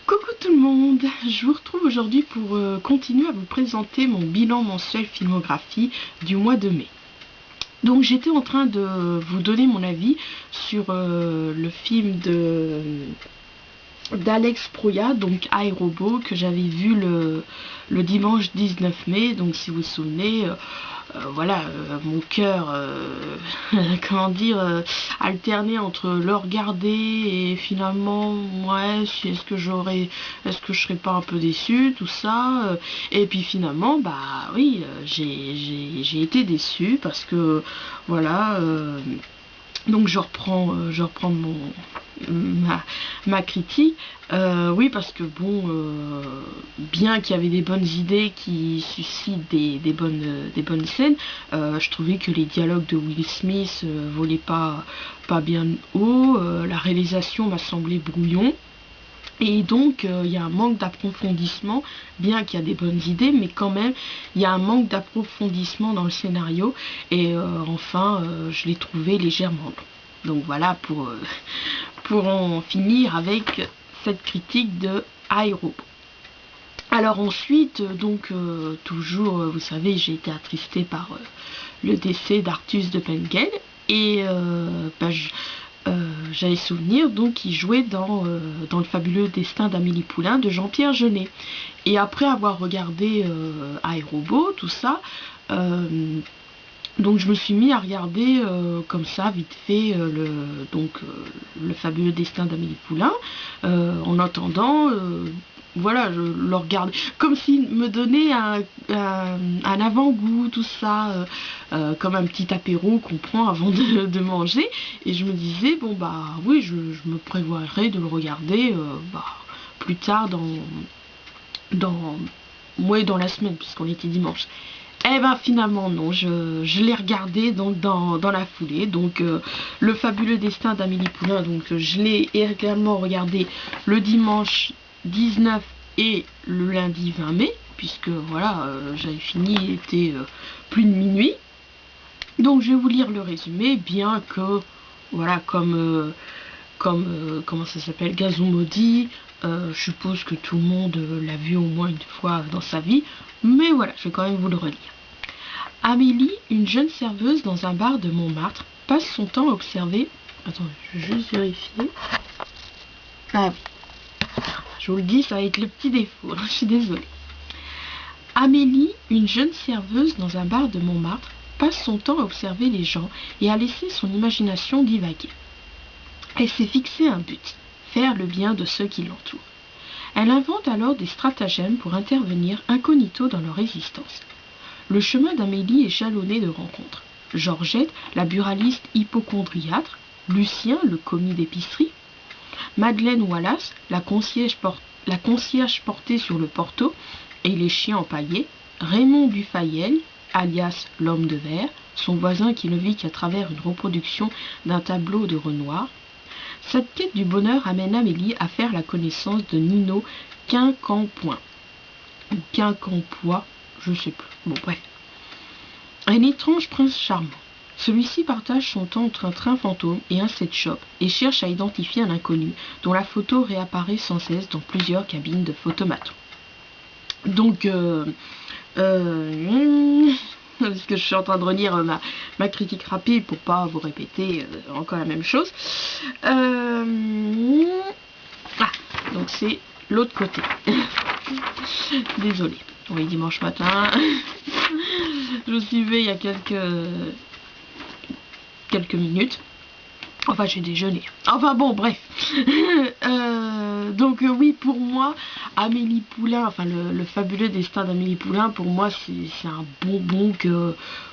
Coucou tout le monde, je vous retrouve aujourd'hui pour continuer à vous présenter mon bilan mensuel filmographie du mois de mai. Donc j'étais en train de vous donner mon avis sur le film d'Alex Proyas, donc iRobot, que j'avais vu le dimanche 19 mai. Donc si vous vous souvenez, voilà, mon cœur, comment dire, alterné entre le regarder et finalement, ouais, est-ce que je serais pas un peu déçue, tout ça, et puis finalement, bah oui, j'ai été déçue parce que, voilà, donc je reprends ma critique. Oui, parce que bon, bien qu'il y avait des bonnes idées qui suscitent des bonnes scènes, je trouvais que les dialogues de Will Smith volaient pas bien haut. La réalisation m'a semblé brouillon. Et donc, il y a un manque d'approfondissement, bien qu'il y a des bonnes idées, mais quand même, il y a un manque d'approfondissement dans le scénario. Et enfin, je l'ai trouvé légèrement long. Donc voilà, pour en finir avec cette critique de iRobot. Alors ensuite, donc, toujours, vous savez, j'ai été attristée par le décès d'Artus de Pengen. Et j'avais souvenir donc qu'il jouait dans le fabuleux destin d'Amélie Poulain de Jean-Pierre Jeunet. Et après avoir regardé iRobot, tout ça, donc je me suis mis à regarder comme ça vite fait le fabuleux destin d'Amélie Poulain, en attendant. Voilà, je le regarde comme s'il me donnait un avant-goût, tout ça, comme un petit apéro qu'on prend avant de manger. Et je me disais, bon bah oui, je me prévoirais de le regarder plus tard dans la semaine, puisqu'on était dimanche. Eh ben finalement non, je l'ai regardé donc dans la foulée. Donc le fabuleux destin d'Amélie Poulain, donc je l'ai également regardé le dimanche 19 et le lundi 20 mai, puisque voilà, j'avais fini, il était plus de minuit. Donc je vais vous lire le résumé, bien que voilà, comme comment ça s'appelle, Gazon maudit, je suppose que tout le monde l'a vu au moins une fois dans sa vie, mais voilà, je vais quand même vous le relire. Amélie, une jeune serveuse dans un bar de Montmartre, passe son temps à observer... Attends, je vais juste vérifier. Ah oui, je vous le dis, ça va être le petit défaut, je suis désolée. Amélie, une jeune serveuse dans un bar de Montmartre, passe son temps à observer les gens et à laisser son imagination divaguer. Elle s'est fixé un but, faire le bien de ceux qui l'entourent. Elle invente alors des stratagèmes pour intervenir incognito dans leur existence. Le chemin d'Amélie est jalonné de rencontres. Georgette, la buraliste hypocondriâtre, Lucien, le commis d'épicerie, Madeleine Wallace, la concierge portée sur le porto et les chiens empaillés, Raymond Dufayel, alias l'homme de verre, son voisin qui ne vit qu'à travers une reproduction d'un tableau de Renoir. Cette quête du bonheur amène Amélie à faire la connaissance de Nino Quincampoix. Quincampoix, je sais plus. Bon, bref. Un étrange prince charmant. Celui-ci partage son temps entre un train fantôme et un set shop et cherche à identifier un inconnu dont la photo réapparaît sans cesse dans plusieurs cabines de photomaton. Donc, parce que je suis en train de relire ma critique rapide pour pas vous répéter encore la même chose. Donc c'est l'autre côté. Désolée. Oui, dimanche matin. Je me suis levée il y a quelques minutes. Enfin, j'ai déjeuné. Enfin bon, bref. Donc oui, pour moi, Amélie Poulain, enfin le fabuleux destin d'Amélie Poulain, pour moi c'est un bonbon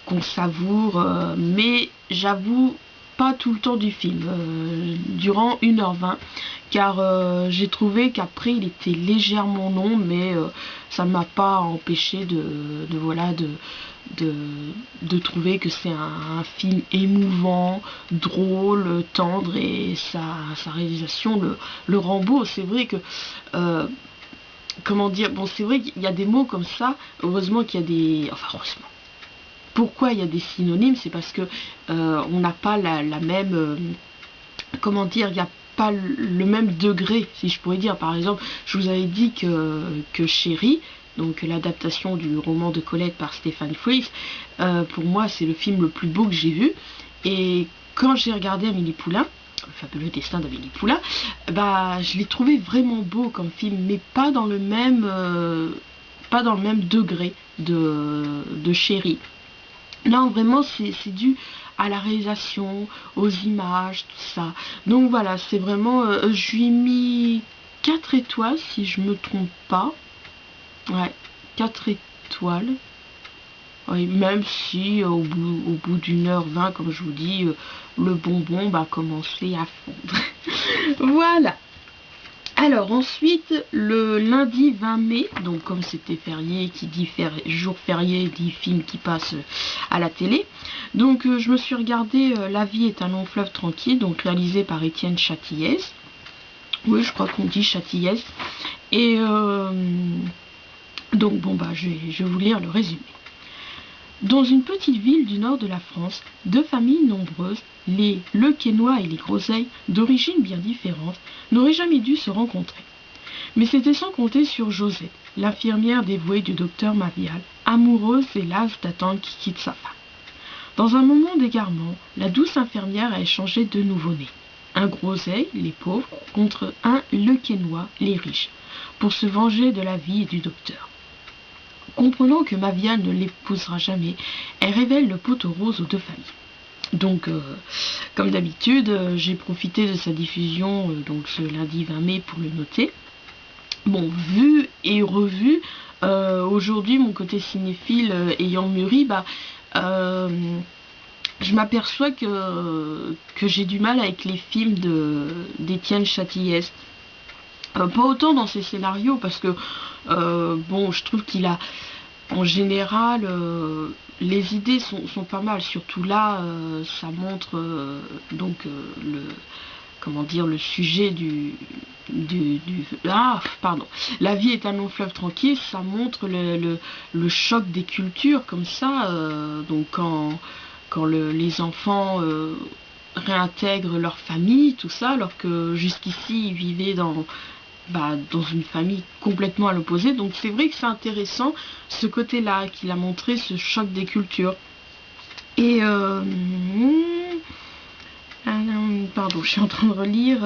qu'on savoure, mais j'avoue pas tout le temps du film, durant 1h20, car j'ai trouvé qu'après il était légèrement long, mais ça ne m'a pas empêché de trouver que c'est un film émouvant, drôle, tendre, et sa réalisation le rend beau. C'est vrai que comment dire, bon, c'est vrai qu'il y a des mots comme ça, heureusement qu'il y a des... Enfin, heureusement. Pourquoi il y a des synonymes? C'est parce que on n'a pas la même... comment dire, il y a pas le même degré, si je pourrais dire. Par exemple, je vous avais dit que Chérie, donc l'adaptation du roman de Colette par Stephen Frears, pour moi c'est le film le plus beau que j'ai vu. Et quand j'ai regardé Amélie Poulain, le fabuleux destin d'Amélie Poulain, bah je l'ai trouvé vraiment beau comme film, mais pas dans le même degré de Chérie. Non, vraiment, c'est dû à la réalisation, aux images, tout ça. Donc voilà, c'est vraiment... je lui ai mis 4 étoiles, si je me trompe pas. Ouais, 4 étoiles. Oui, même si au bout d'1h20, comme je vous dis, le bonbon va commencer à fondre. Voilà. Alors ensuite, le lundi 20 mai, donc comme c'était férié, qui dit jour férié, dit film qui passe à la télé. Donc je me suis regardé La vie est un long fleuve tranquille, donc réalisé par Étienne Châtillez. Oui, je crois qu'on dit Châtillez. Et donc bon bah je vais vous lire le résumé. Dans une petite ville du nord de la France, deux familles nombreuses, les Lequesnois et les Groseilles, d'origine bien différente, n'auraient jamais dû se rencontrer. Mais c'était sans compter sur Josette, l'infirmière dévouée du docteur Mavial, amoureuse et lasse d'attendre qui quitte sa femme. Dans un moment d'égarement, la douce infirmière a échangé deux nouveau-nés. Un Groseille, les pauvres, contre un Lequesnois, les riches, pour se venger de la vie et du docteur. Comprenant que Mavial ne l'épousera jamais, elle révèle le pot aux roses aux deux familles. Donc, comme d'habitude, j'ai profité de sa diffusion donc ce lundi 20 mai pour le noter. Bon, vu et revu, aujourd'hui, mon côté cinéphile ayant mûri, je m'aperçois que j'ai du mal avec les films d'Étienne Châtillez. Pas autant dans ses scénarios, parce que bon, je trouve qu'il a en général les idées sont pas mal, surtout là ça montre donc comment dire, le sujet pardon, La vie est un long fleuve tranquille, ça montre le choc des cultures comme ça, donc quand les enfants réintègrent leur famille, tout ça, alors que jusqu'ici ils vivaient dans une famille complètement à l'opposé. Donc c'est vrai que c'est intéressant ce côté-là qu'il a montré, ce choc des cultures. Et pardon, je suis en train de relire.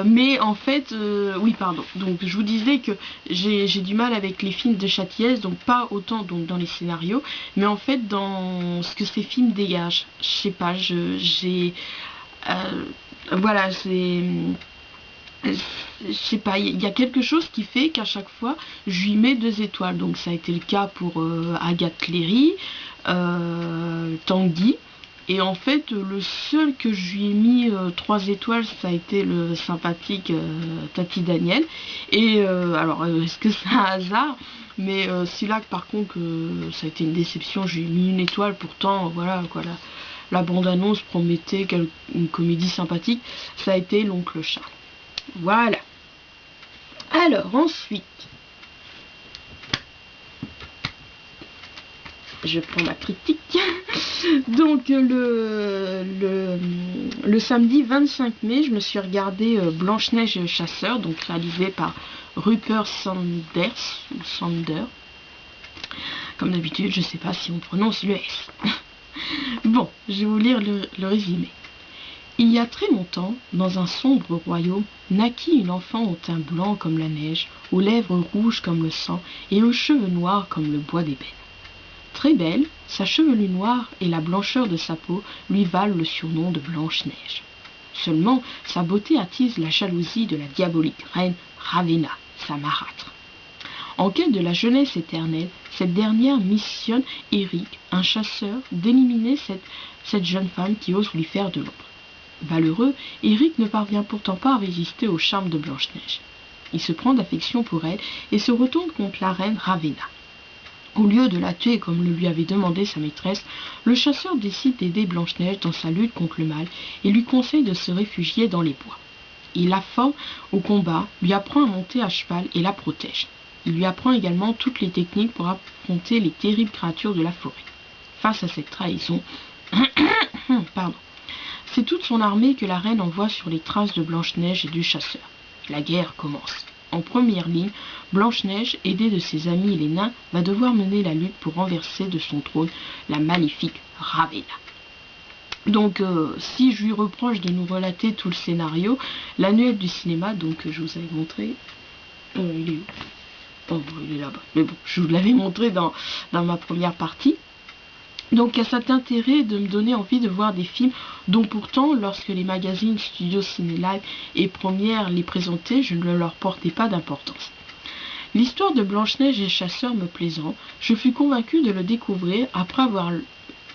Mais en fait, oui, pardon. Donc je vous disais que j'ai du mal avec les films de Châtillez, donc pas autant donc dans les scénarios, mais en fait dans ce que ces films dégagent. Je sais pas, voilà, je sais pas, il y a quelque chose qui fait qu'à chaque fois je lui mets 2 étoiles. Donc ça a été le cas pour Agathe Cléry, Tanguy, et en fait le seul que je lui ai mis 3 étoiles, ça a été le sympathique Tati Daniel. Et alors est-ce que c'est un hasard, mais celui-là par contre ça a été une déception, je lui ai mis 1 étoile. Pourtant voilà quoi, la bande-annonce promettait une comédie sympathique. Ça a été l'oncle Charles. Voilà. Alors ensuite, je prends ma critique. Donc le samedi 25 mai, je me suis regardé Blanche-Neige et le chasseur, donc réalisé par Rupert Sanders, ou Sander. Comme d'habitude, je ne sais pas si on prononce le S. Bon, je vais vous lire le résumé. Il y a très longtemps, dans un sombre royaume, naquit une enfant au teint blanc comme la neige, aux lèvres rouges comme le sang et aux cheveux noirs comme le bois d'ébène. Très belle, sa chevelure noire et la blancheur de sa peau lui valent le surnom de Blanche-Neige. Seulement, sa beauté attise la jalousie de la diabolique reine Ravenna, sa marâtre. En quête de la jeunesse éternelle, cette dernière missionne Eric, un chasseur, d'éliminer cette jeune femme qui ose lui faire de l'ombre. Valeureux, Eric ne parvient pourtant pas à résister au charme de Blanche-Neige. Il se prend d'affection pour elle et se retourne contre la reine Ravenna. Au lieu de la tuer comme le lui avait demandé sa maîtresse, le chasseur décide d'aider Blanche-Neige dans sa lutte contre le mal et lui conseille de se réfugier dans les bois. Il la forme au combat, lui apprend à monter à cheval et la protège. Il lui apprend également toutes les techniques pour affronter les terribles créatures de la forêt. Face à cette trahison, Pardon. C'est toute son armée que la reine envoie sur les traces de Blanche-Neige et du chasseur. La guerre commence. En première ligne, Blanche-Neige, aidée de ses amis les nains, va devoir mener la lutte pour renverser de son trône la maléfique Ravena. Donc, si je lui reproche de nous relater tout le scénario, l'annuel du cinéma, donc je vous avais montré, il est où? Oh, il est là-bas. Mais bon, je vous l'avais montré dans ma première partie. Donc, il y a cet intérêt de me donner envie de voir des films dont pourtant, lorsque les magazines Studio Ciné Live et Première les présentaient, je ne leur portais pas d'importance. L'histoire de Blanche-Neige et Chasseur me plaisant, je fus convaincue de le découvrir après avoir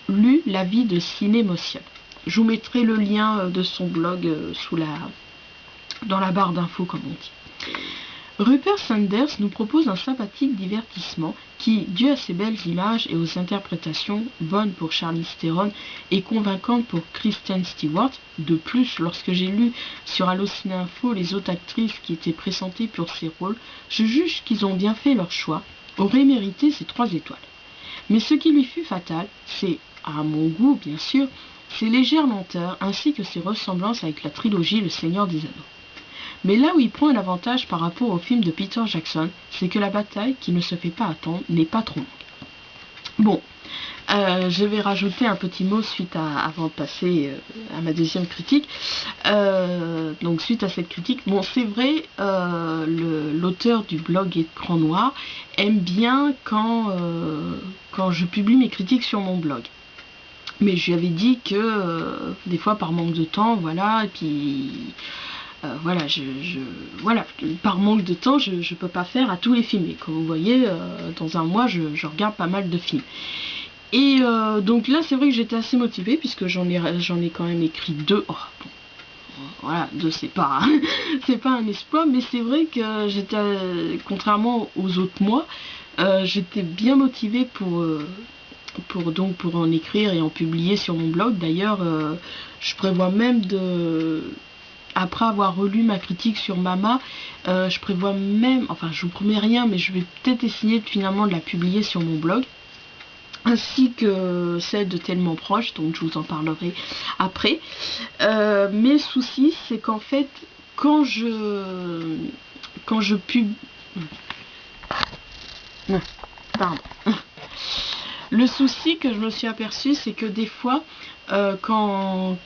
lu l'avis de Cinémotion. Je vous mettrai le lien de son blog dans la barre d'infos, comme on dit. Rupert Sanders nous propose un sympathique divertissement qui, dû à ses belles images et aux interprétations bonnes pour Charlize Theron et convaincantes pour Kristen Stewart, de plus, lorsque j'ai lu sur Allociné Info les autres actrices qui étaient pressentées pour ces rôles, je juge qu'ils ont bien fait leur choix, auraient mérité ces 3 étoiles. Mais ce qui lui fut fatal, c'est, à mon goût bien sûr, ses légères lenteurs ainsi que ses ressemblances avec la trilogie Le Seigneur des Anneaux. Mais là où il prend un avantage par rapport au film de Peter Jackson, c'est que la bataille, qui ne se fait pas attendre, n'est pas trop longue. Bon, je vais rajouter un petit mot avant de passer à ma deuxième critique. Donc suite à cette critique, bon c'est vrai, l'auteur du blog Écran Noir aime bien quand je publie mes critiques sur mon blog. Mais je lui avais dit que des fois par manque de temps, voilà, et puis... voilà, voilà, par manque de temps, je ne peux pas faire à tous les films. Et comme vous voyez, dans un mois, je regarde pas mal de films. Et donc là, c'est vrai que j'étais assez motivée, puisque j'en ai quand même écrit 2. Oh, bon, voilà, 2, c'est pas, c'est pas un exploit, mais c'est vrai que j'étais, contrairement aux autres mois, j'étais bien motivée pour en écrire et en publier sur mon blog. D'ailleurs, je prévois même après avoir relu ma critique sur Mama, je prévois même, enfin je vous promets rien, mais je vais peut-être essayer finalement de la publier sur mon blog, ainsi que celle de Tellement Proche, donc je vous en parlerai après. Mais le souci, c'est qu'en fait, quand je publie... Pardon. Le souci que je me suis aperçu, c'est que des fois, quand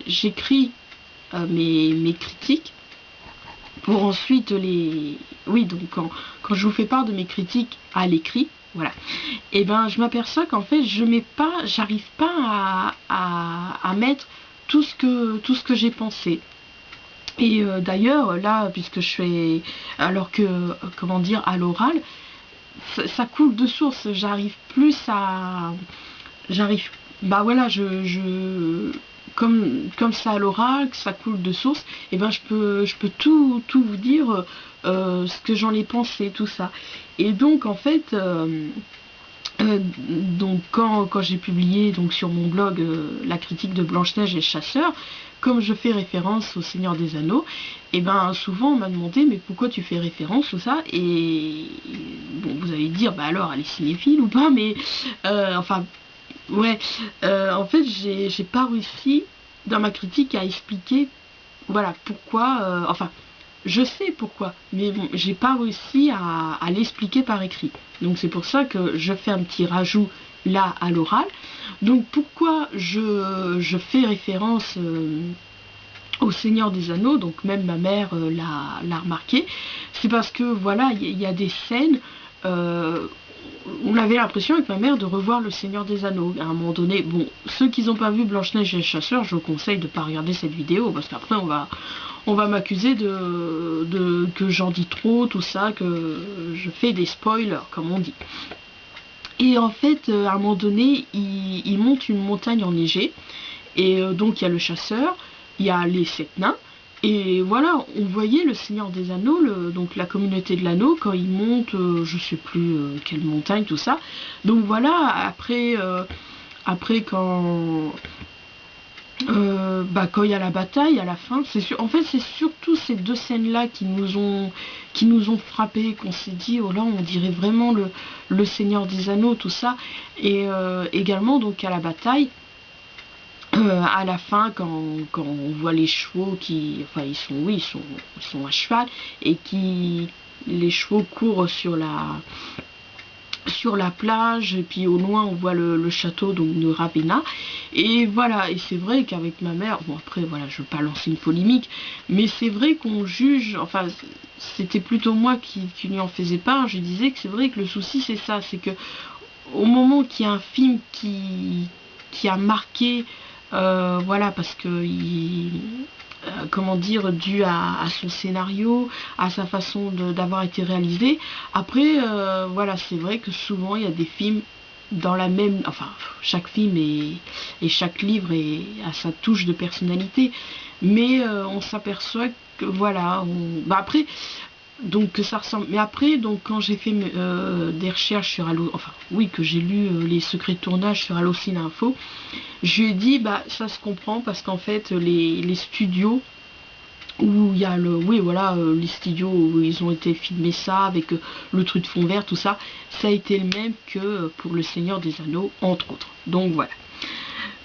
j'écris mes critiques, pour ensuite oui, donc quand je vous fais part de mes critiques à l'écrit, voilà, et ben je m'aperçois qu'en fait j'arrive pas à mettre tout ce que j'ai pensé. Et d'ailleurs là, puisque je fais, alors que comment dire, à l'oral, ça coule de source, j'arrive plus à, bah voilà, comme ça à l'oral, que ça coule de source, et ben je peux tout vous dire, ce que j'en ai pensé, tout ça. Et donc en fait, donc quand j'ai publié donc sur mon blog la critique de Blanche-Neige et le Chasseur, comme je fais référence au Seigneur des Anneaux, et ben souvent on m'a demandé mais pourquoi tu fais référence, tout ça, et bon, vous allez dire bah alors elle est cinéphile ou pas, mais enfin ouais, en fait j'ai pas réussi dans ma critique à expliquer voilà pourquoi, enfin je sais pourquoi, mais bon, j'ai pas réussi à l'expliquer par écrit. Donc c'est pour ça que je fais un petit rajout là à l'oral. Donc pourquoi je fais référence au Seigneur des Anneaux, donc même ma mère l'a remarqué, c'est parce que voilà, il y a des scènes, on avait l'impression avec ma mère de revoir le Seigneur des Anneaux à un moment donné. Bon, ceux qui n'ont pas vu Blanche-Neige et le Chasseur, je vous conseille de ne pas regarder cette vidéo, parce qu'après on va m'accuser que j'en dis trop, tout ça, que je fais des spoilers, comme on dit. Et en fait, à un moment donné, il monte une montagne enneigée, et donc il y a le chasseur, il y a les 7 nains, et voilà, on voyait le Seigneur des Anneaux, donc la communauté de l'anneau, quand il monte, je sais plus quelle montagne, tout ça. Donc voilà, après quand il y a la bataille à la fin, en fait c'est surtout ces 2 scènes là qui nous ont frappé, qu'on s'est dit oh là on dirait vraiment le Seigneur des Anneaux, tout ça. Et également donc à la bataille, à la fin, quand on voit les chevaux qui, enfin ils sont à cheval et qui, les chevaux courent sur la plage, et puis au loin on voit le château donc de Ravenna, et voilà. Et c'est vrai qu'avec ma mère, bon après voilà, je veux pas lancer une polémique, mais c'est vrai qu'on juge, enfin c'était plutôt moi qui lui en faisais part. Je disais que c'est vrai que le souci c'est ça, c'est que au moment qu'il y a un film qui a marqué, voilà, parce que comment dire, dû à son scénario, à sa façon d'avoir été réalisé. Après, voilà, c'est vrai que souvent il y a des films dans la même, enfin chaque film et chaque livre a sa touche de personnalité, mais on s'aperçoit que voilà, bah après, donc que ça ressemble. Mais après, donc quand j'ai fait des recherches sur Allo, enfin oui, que j'ai lu les secrets de tournage sur Allociné Info, je lui ai dit bah ça se comprend parce qu'en fait les studios où il y a oui voilà, les studios où ils ont été filmés ça avec le truc de fond vert, tout ça, ça a été le même que pour Le Seigneur des Anneaux entre autres. Donc voilà.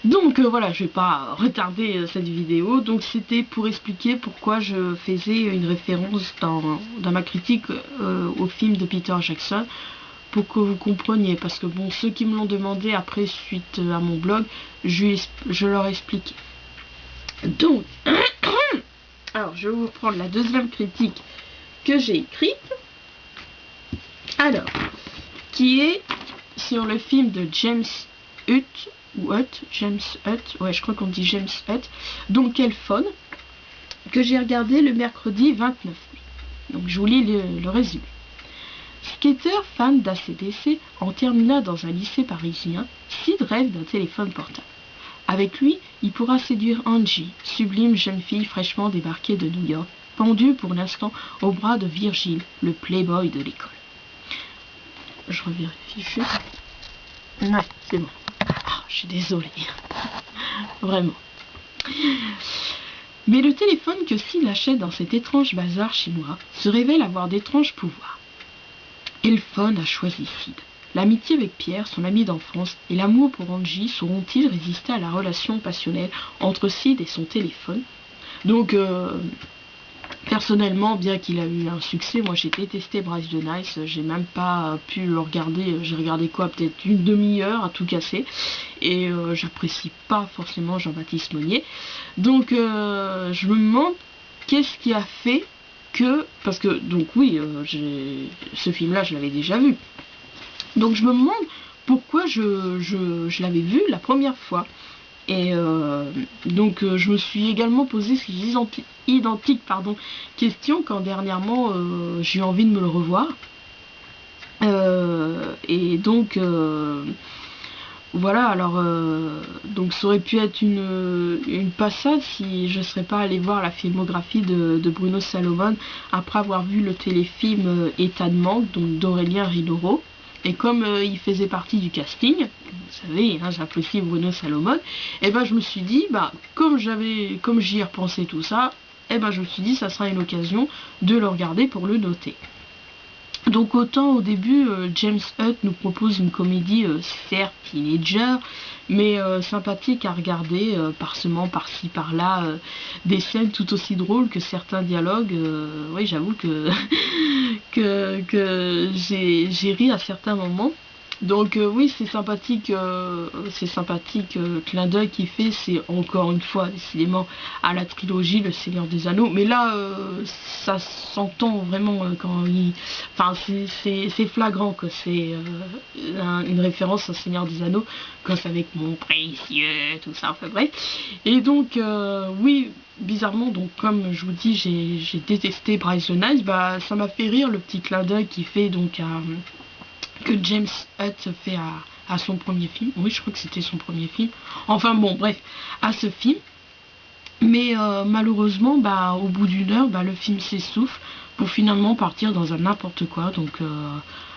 Donc voilà, je vais pas retarder cette vidéo. Donc c'était pour expliquer pourquoi je faisais une référence dans ma critique au film de Peter Jackson, pour que vous compreniez, parce que bon, ceux qui me l'ont demandé après suite à mon blog, je leur explique. Donc alors je vais vous reprendre la deuxième critique que j'ai écrite, alors qui est sur le film de James Hutt, James Hutt, ouais je crois qu'on dit James Hutt, donc Elphone, que j'ai regardé le mercredi 29 mai. Donc je vous lis le résumé. Skater, fan d'ACDC, en termina dans un lycée parisien, Sid rêve d'un téléphone portable. Avec lui, il pourra séduire Angie, sublime jeune fille fraîchement débarquée de New York, pendue pour l'instant au bras de Virgile, le playboy de l'école. Je revérifie juste. Ouais, c'est bon. Je suis désolée. Vraiment. Mais le téléphone que Sid achète dans cet étrange bazar chinois se révèle avoir d'étranges pouvoirs. Elphone a choisi Sid. L'amitié avec Pierre, son ami d'enfance, et l'amour pour Angie sauront-ils résister à la relation passionnelle entre Sid et son téléphone? Donc, personnellement, bien qu'il a eu un succès, moi j'ai détesté Bryce de Nice, j'ai même pas pu le regarder, j'ai regardé quoi, peut-être une demi-heure à tout casser, et j'apprécie pas forcément Jean-Baptiste Monnier. Donc, je me demande qu'est-ce qui a fait que, parce que, donc oui, ce film-là je l'avais déjà vu. Donc je me demande pourquoi je l'avais vu la première fois. Et donc je me suis également posé ces identiques questions quand dernièrement j'ai eu envie de me le revoir. Et donc voilà, alors donc ça aurait pu être une passade si je ne serais pas allée voir la filmographie de Bruno Salomon après avoir vu le téléfilm État de manque, donc d'Aurélien Rinoro. Et comme il faisait partie du casting, vous savez, hein, j'apprécie Bruno Salomon, et ben je me suis dit, bah comme j'y ai repensé tout ça, et ben je me suis dit ça sera une occasion de le regarder pour le noter. Donc autant au début James Hutt nous propose une comédie certes teenager, mais sympathique à regarder, parsemant par-ci par-là des scènes tout aussi drôles que certains dialogues. Oui, j'avoue que j'ai ri à certains moments. Donc oui, c'est sympathique, clin d'œil qu'il fait, c'est encore une fois décidément à la trilogie Le Seigneur des Anneaux, mais là ça s'entend vraiment quand il, enfin c'est flagrant que c'est une référence au Seigneur des Anneaux, quand c'est avec mon précieux, tout ça, enfin bref. Et donc oui, bizarrement, donc comme je vous dis, j'ai détesté Bryce the Nice, bah ça m'a fait rire le petit clin d'œil qu'il fait donc que James Hutt fait à son premier film. Oui, je crois que c'était son premier film. Enfin bon, bref, à ce film. Mais malheureusement, bah, au bout d'une heure, bah, le film s'essouffle pour finalement partir dans un n'importe quoi. Donc,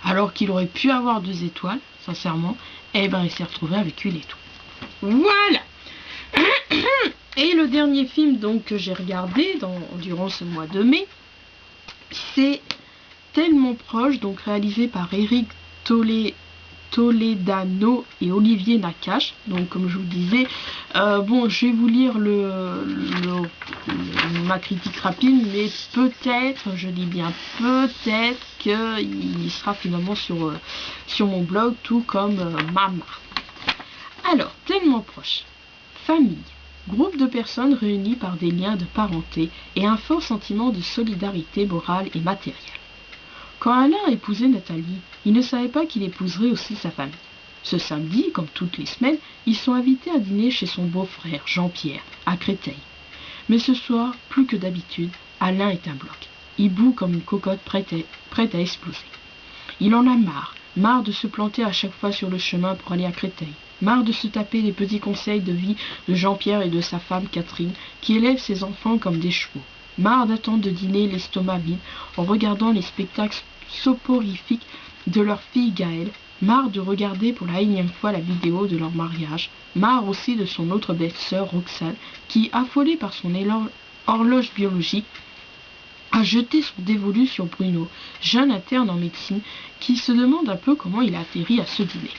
alors qu'il aurait pu avoir 2 étoiles, sincèrement, et ben il s'est retrouvé avec 1 étoile. Voilà. Et le dernier film donc que j'ai regardé durant ce mois de mai, c'est Tellement proche, donc réalisé par Eric Toledano et Olivier Nakache. Donc comme je vous disais, bon, je vais vous lire ma critique rapide, mais peut-être, je dis bien peut-être, qu'il sera finalement sur mon blog, tout comme ma marque. Alors, tellement proche, famille, groupe de personnes réunies par des liens de parenté et un fort sentiment de solidarité morale et matérielle. Quand Alain a épousé Nathalie, il ne savait pas qu'il épouserait aussi sa famille. Ce samedi, comme toutes les semaines, ils sont invités à dîner chez son beau-frère Jean-Pierre, à Créteil. Mais ce soir, plus que d'habitude, Alain est un bloc. Il bout comme une cocotte prête à exploser. Il en a marre de se planter à chaque fois sur le chemin pour aller à Créteil. Marre de se taper les petits conseils de vie de Jean-Pierre et de sa femme Catherine, qui élèvent ses enfants comme des chevaux. Marre d'attendre de dîner l'estomac vide en regardant les spectacles soporifiques de leur fille Gaëlle. Marre de regarder pour la énième fois la vidéo de leur mariage. Marre aussi de son autre belle-sœur Roxane, qui, affolée par son horloge biologique, a jeté son dévolu sur Bruno, jeune interne en médecine, qui se demande un peu comment il a atterri à ce dîner.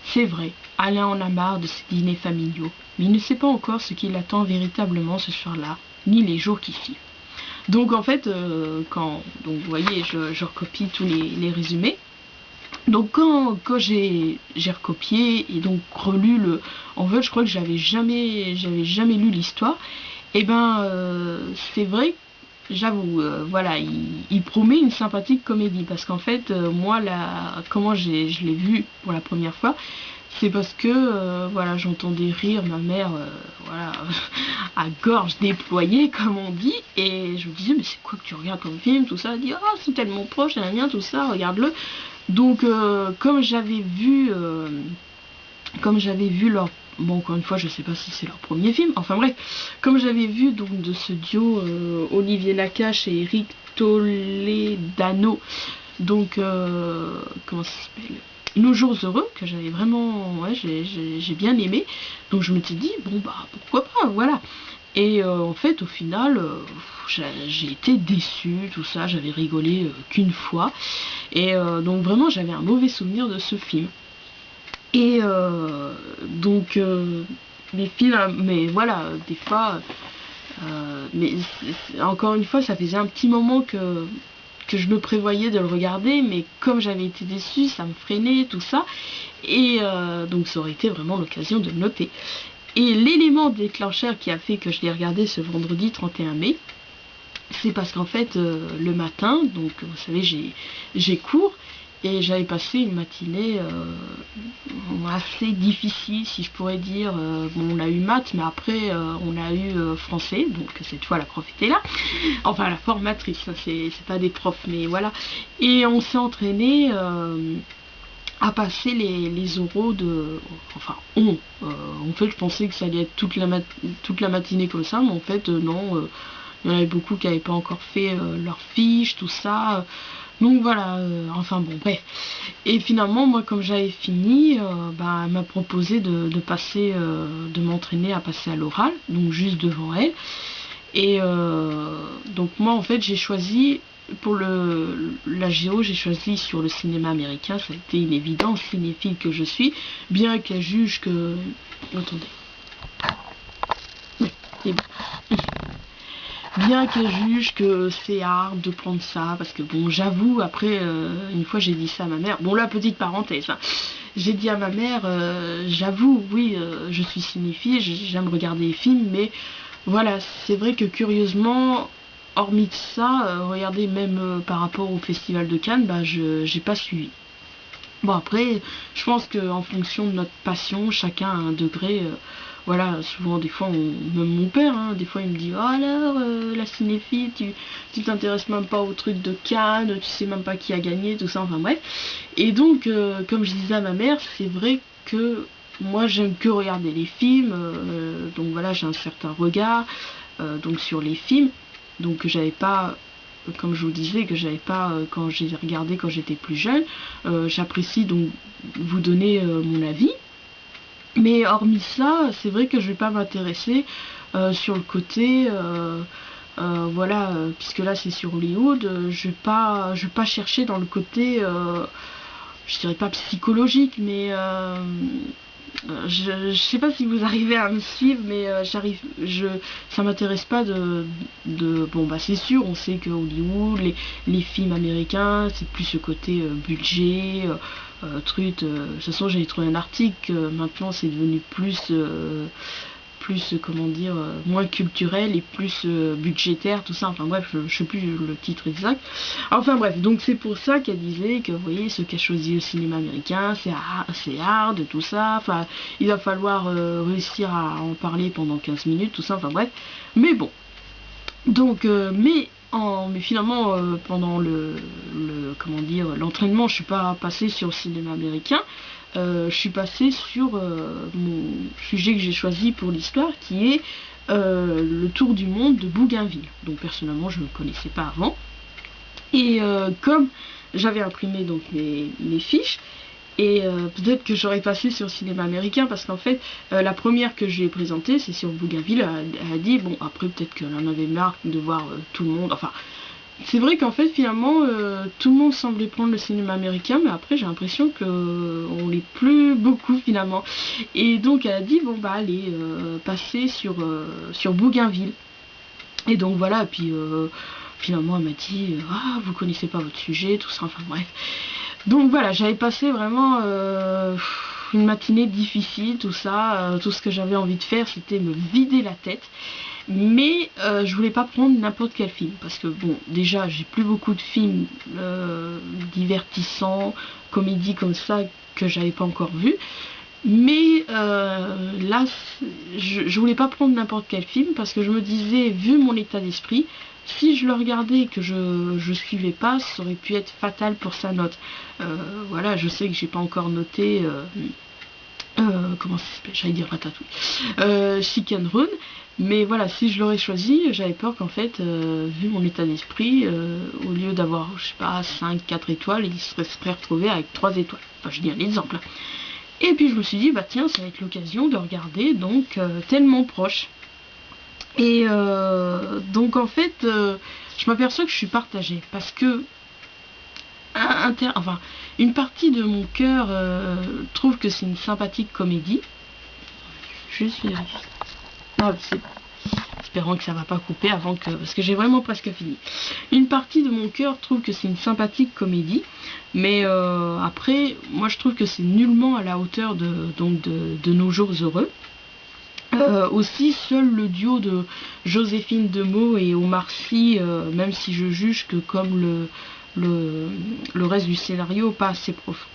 C'est vrai, Alain en a marre de ces dîners familiaux, mais il ne sait pas encore ce qui l'attend véritablement ce soir-là, ni les jours qui suivent. Donc en fait, donc vous voyez, je recopie tous les résumés. Donc quand j'ai recopié et donc relu en fait je crois que j'avais jamais lu l'histoire, et ben c'est vrai, j'avoue, voilà, il promet une sympathique comédie, parce qu'en fait moi comment je l'ai vu pour la première fois, c'est parce que voilà, j'entendais rire ma mère, voilà, à gorge déployée comme on dit, et je me disais mais c'est quoi que tu regardes comme film, tout ça. Elle dit ah c'est tellement proche, il y a rien, tout ça, regarde-le. Donc comme j'avais vu leur, bon encore une fois je sais pas si c'est leur premier film, enfin bref, comme j'avais vu donc de ce duo Olivier Nakache et Eric Toledano, donc comment ça s'appelle, Nos jours heureux, que j'avais vraiment, ouais, j'ai bien aimé, donc je me suis dit bon bah pourquoi pas, voilà. Et en fait au final j'ai été déçue, tout ça, j'avais rigolé qu'une fois, et donc vraiment j'avais un mauvais souvenir de ce film. Et donc les films, mais voilà, des fois mais encore une fois ça faisait un petit moment que je me prévoyais de le regarder, mais comme j'avais été déçue, ça me freinait, tout ça, et donc ça aurait été vraiment l'occasion de le noter. Et l'élément déclencheur qui a fait que je l'ai regardé ce vendredi 31 mai, c'est parce qu'en fait le matin, donc vous savez j'ai cours, et j'avais passé une matinée assez difficile, si je pourrais dire. Bon, on a eu maths, mais après on a eu français, donc cette fois la prof était là, enfin la formatrice, c'est pas des profs, mais voilà. Et on s'est entraîné à passer les oraux de, enfin en fait je pensais que ça allait être toute la matinée comme ça, mais en fait non, il y en avait beaucoup qui n'avaient pas encore fait leur fiche, tout ça, donc voilà, enfin bon bref. Et finalement moi comme j'avais fini, bah, elle m'a proposé de passer, de m'entraîner à passer à l'oral, donc juste devant elle. Et donc moi en fait j'ai choisi, pour la géo, j'ai choisi sur le cinéma américain. Ça a été une évidence, cinéphile que je suis, bien qu'elle juge que... Attendez. Oui, c'est bon. Bien qu'elle juge que c'est hard de prendre ça, parce que bon, j'avoue, après, une fois j'ai dit ça à ma mère, bon là, petite parenthèse, hein, j'ai dit à ma mère, j'avoue, oui, je suis cinéphile, j'aime regarder les films, mais voilà, c'est vrai que curieusement, hormis de ça, regardez, même par rapport au Festival de Cannes, bah, j'ai pas suivi. Bon après, je pense qu'en fonction de notre passion, chacun a un degré, voilà, souvent des fois, même mon père, hein, des fois il me dit, oh alors, la cinéphile, tu t'intéresses même pas au truc de Cannes, tu sais même pas qui a gagné, tout ça, enfin bref. Et donc, comme je disais à ma mère, c'est vrai que moi j'aime que regarder les films, donc voilà, j'ai un certain regard donc sur les films, donc j'avais pas, comme je vous disais, que j'avais pas quand j'ai regardé quand j'étais plus jeune. J'apprécie donc vous donner mon avis, mais hormis ça, c'est vrai que je vais pas m'intéresser sur le côté voilà, puisque là c'est sur Hollywood, je vais pas chercher dans le côté je dirais pas psychologique, mais je sais pas si vous arrivez à me suivre, mais ça m'intéresse pas bon bah c'est sûr, on sait que Hollywood, les films américains, c'est plus ce côté budget, truc. De toute façon, j'avais trouvé un article, maintenant c'est devenu plus comment dire, moins culturel et plus budgétaire, tout ça. Enfin bref, je sais plus le titre exact. Enfin bref, donc c'est pour ça qu'elle disait que, vous voyez, ce qu'a choisi le cinéma américain, c'est hard, tout ça. Enfin, il va falloir réussir à en parler pendant 15 minutes, tout ça. Enfin bref, mais bon. Donc, mais finalement, pendant comment dire, l'entraînement, je suis pas passée sur le cinéma américain. Je suis passée sur mon sujet que j'ai choisi pour l'histoire, qui est le tour du monde de Bougainville. Donc personnellement, je ne connaissais pas avant. Et comme j'avais imprimé donc mes fiches, et peut-être que j'aurais passé sur le cinéma américain, parce qu'en fait, la première que je lui ai présentée, c'est sur Bougainville. Elle a dit, bon, après, peut-être qu'elle en avait marre de voir tout le monde. Enfin, c'est vrai qu'en fait, finalement, tout le monde semblait prendre le cinéma américain, mais après, j'ai l'impression qu'on l'est plus beaucoup, finalement. Et donc, elle a dit, bon, bah, allez, passer sur Bougainville. Et donc, voilà, et puis, finalement, elle m'a dit, ah, vous connaissez pas votre sujet, tout ça, enfin, bref. Donc voilà, j'avais passé vraiment une matinée difficile, tout ça. Tout ce que j'avais envie de faire, c'était me vider la tête. Mais je voulais pas prendre n'importe quel film. Parce que bon, déjà, j'ai plus beaucoup de films divertissants, comédies comme ça, que j'avais pas encore vus. Mais là, je voulais pas prendre n'importe quel film, parce que je me disais, vu mon état d'esprit, si je le regardais et que je suivais pas, ça aurait pu être fatal pour sa note. Voilà, je sais que j'ai pas encore noté comment ça s'appelle, j'allais dire Ratatouille, Chicken Run, mais voilà, si je l'aurais choisi, j'avais peur qu'en fait, vu mon état d'esprit, au lieu d'avoir, je sais pas, 5, 4 étoiles, il serait retrouvé avec 3 étoiles. Enfin, je dis un exemple. Et puis je me suis dit, bah tiens, ça va être l'occasion de regarder donc Tellement proche. Et donc en fait, je m'aperçois que je suis partagée, parce que enfin, une partie de mon cœur trouve que c'est une sympathique comédie. Juste vérifier. Non, espérant que ça va pas couper avant que, parce que j'ai vraiment presque fini. Une partie de mon cœur trouve que c'est une sympathique comédie, mais après, moi je trouve que c'est nullement à la hauteur de Nos jours heureux. Aussi, seul le duo de Joséphine Demeaux et Omar Sy, même si je juge que comme le reste du scénario, pas assez profond.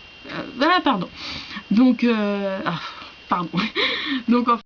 Pardon. Donc, pardon. Donc, en